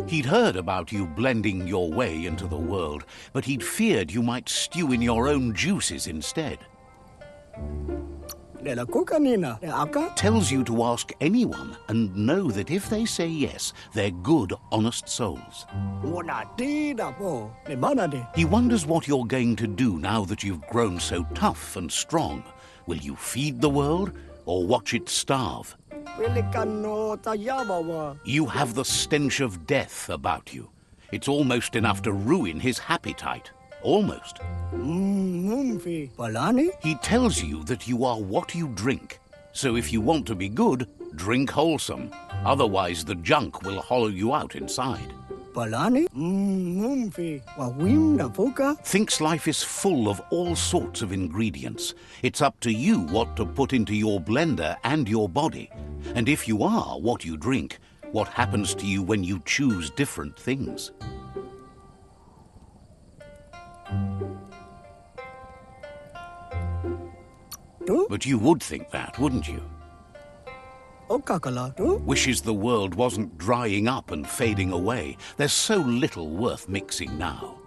He'd heard about you blending your way into the world, but he'd feared you might stew in your own juices instead. Tells you to ask anyone and know that if they say yes, they're good, honest souls. He wonders what you're going to do now that you've grown so tough and strong. Will you feed the world or watch it starve? You have the stench of death about you. It's almost enough to ruin his appetite. Almost. He tells you that you are what you drink. So if you want to be good, drink wholesome. Otherwise the junk will hollow you out inside. Thinks life is full of all sorts of ingredients. It's up to you what to put into your blender and your body. And if you are what you drink, what happens to you when you choose different things? But you would think that, wouldn't you? Wishes the world wasn't drying up and fading away. There's so little worth mixing now.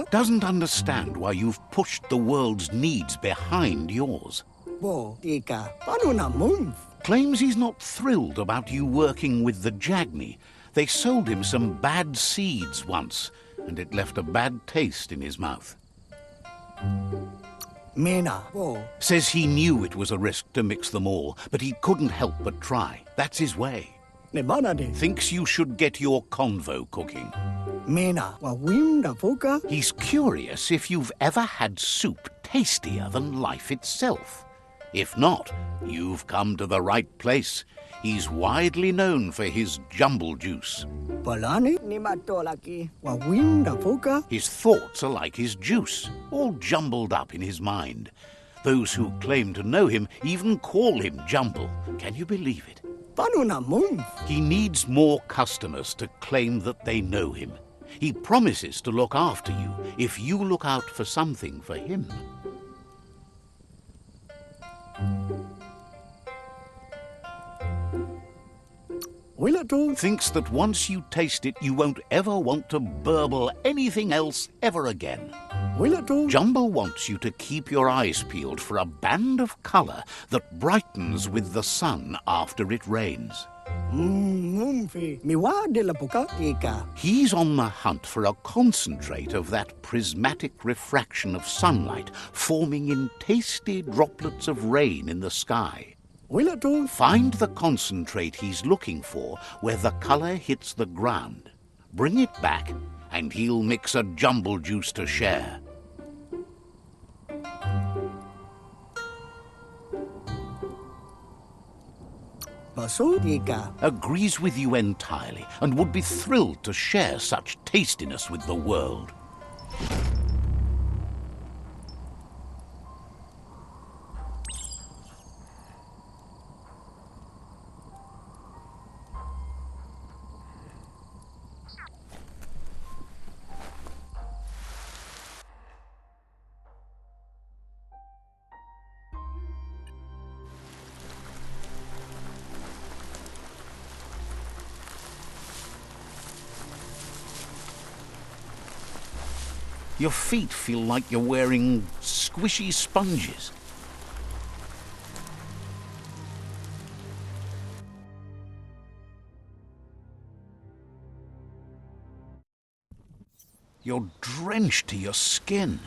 Doesn't understand why you've pushed the world's needs behind yours. Claims he's not thrilled about you working with the Jagni. They sold him some bad seeds once, and it left a bad taste in his mouth. Says he knew it was a risk to mix them all, but he couldn't help but try. That's his way. Thinks you should get your convo cooking. He's curious if you've ever had soup tastier than life itself. If not, you've come to the right place. He's widely known for his jumble juice. His thoughts are like his juice, all jumbled up in his mind. Those who claim to know him even call him Jumble. Can you believe it? He needs more customers to claim that they know him. He promises to look after you if you look out for something for him. Thinks that once you taste it, you won't ever want to burble anything else ever again. Jumble wants you to keep your eyes peeled for a band of colour that brightens with the sun after it rains. He's on the hunt for a concentrate of that prismatic refraction of sunlight forming in tasty droplets of rain in the sky. Find the concentrate he's looking for where the colour hits the ground. Bring it back and he'll mix a jumble juice to share. Agrees with you entirely and would be thrilled to share such tastiness with the world. Your feet feel like you're wearing squishy sponges. You're drenched to your skin.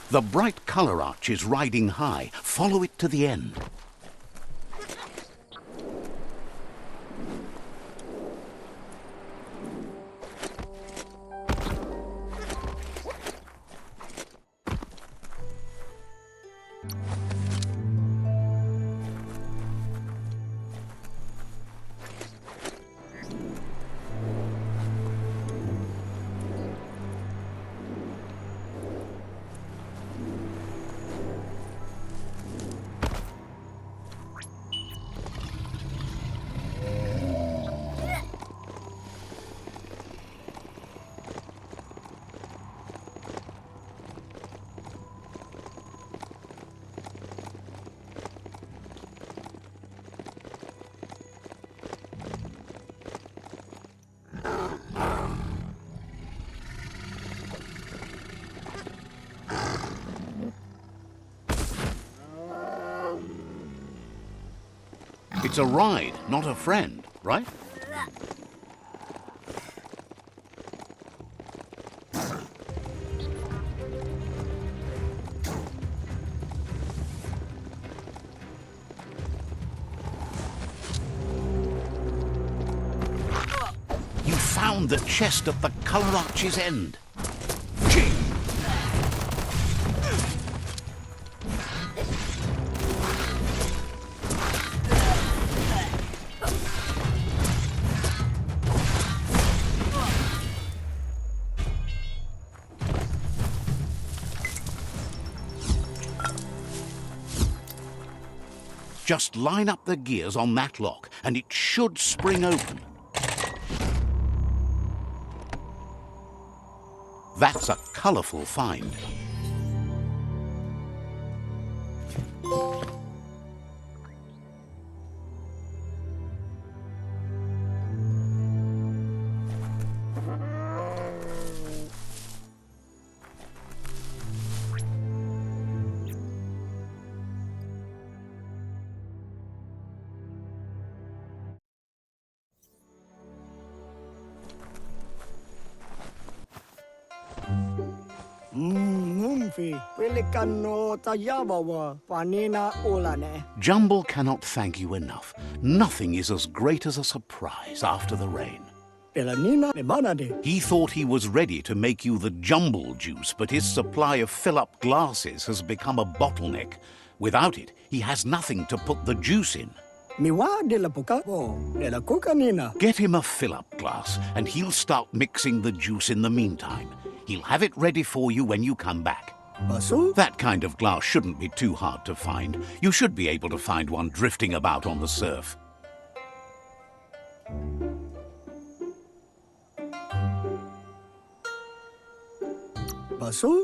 The bright colour arch is riding high. Follow it to the end. It's a ride, not a friend, right? You found the chest at the colour arch's end. Gee! Just line up the gears on that lock, and it should spring open. That's a colourful find. Jumble cannot thank you enough. Nothing is as great as a surprise after the rain. He thought he was ready to make you the jumble juice, but his supply of fill-up glasses has become a bottleneck. Without it, he has nothing to put the juice in. Get him a fill-up glass, and he'll start mixing the juice in the meantime. He'll have it ready for you when you come back. That kind of glass shouldn't be too hard to find. You should be able to find one drifting about on the surf.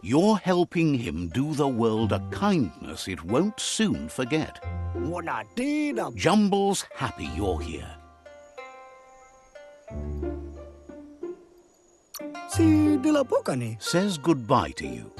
You're helping him do the world a kindness it won't soon forget. Jumble's happy you're here. Says goodbye to you.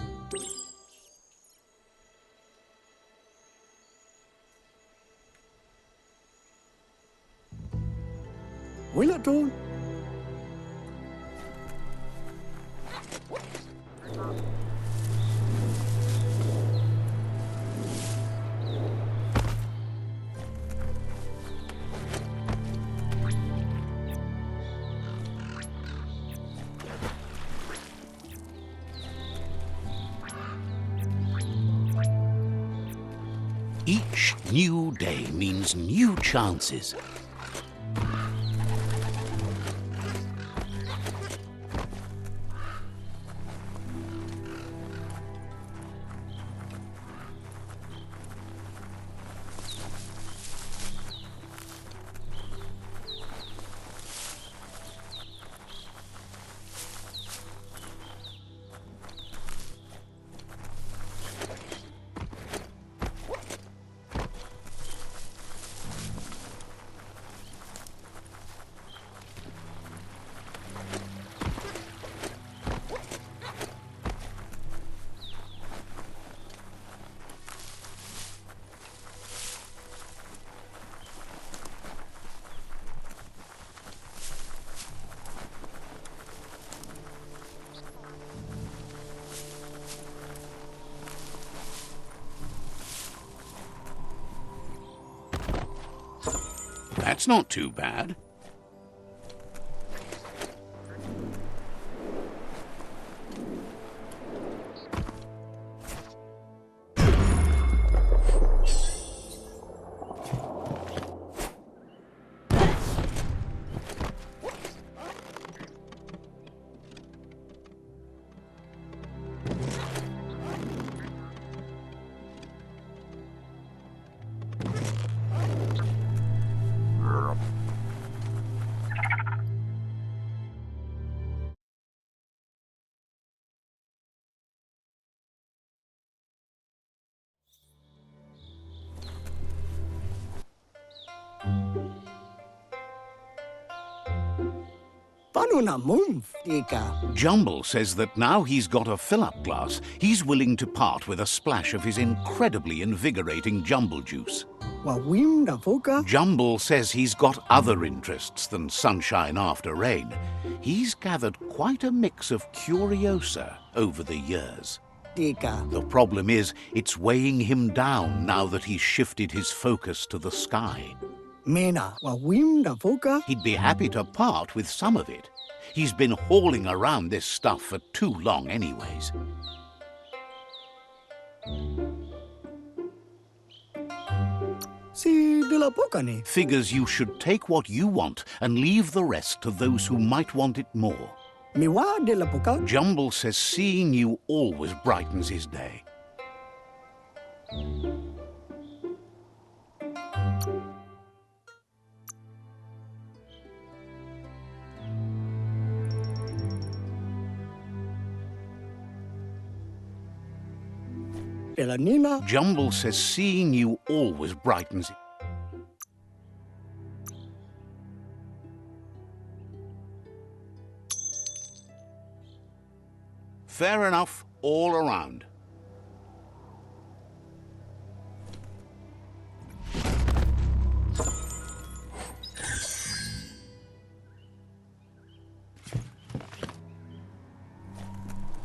Each new day means new chances. That's not too bad. Jumble says that now he's got a fill-up glass, he's willing to part with a splash of his incredibly invigorating jumble juice. Jumble says he's got other interests than sunshine after rain. He's gathered quite a mix of curiosa over the years. The problem is, it's weighing him down now that he's shifted his focus to the sky. He'd be happy to part with some of it. He's been hauling around this stuff for too long anyways. Figures you should take what you want and leave the rest to those who might want it more. Jumble says seeing you always brightens his day. Jumble says seeing you always brightens it. Fair enough all around.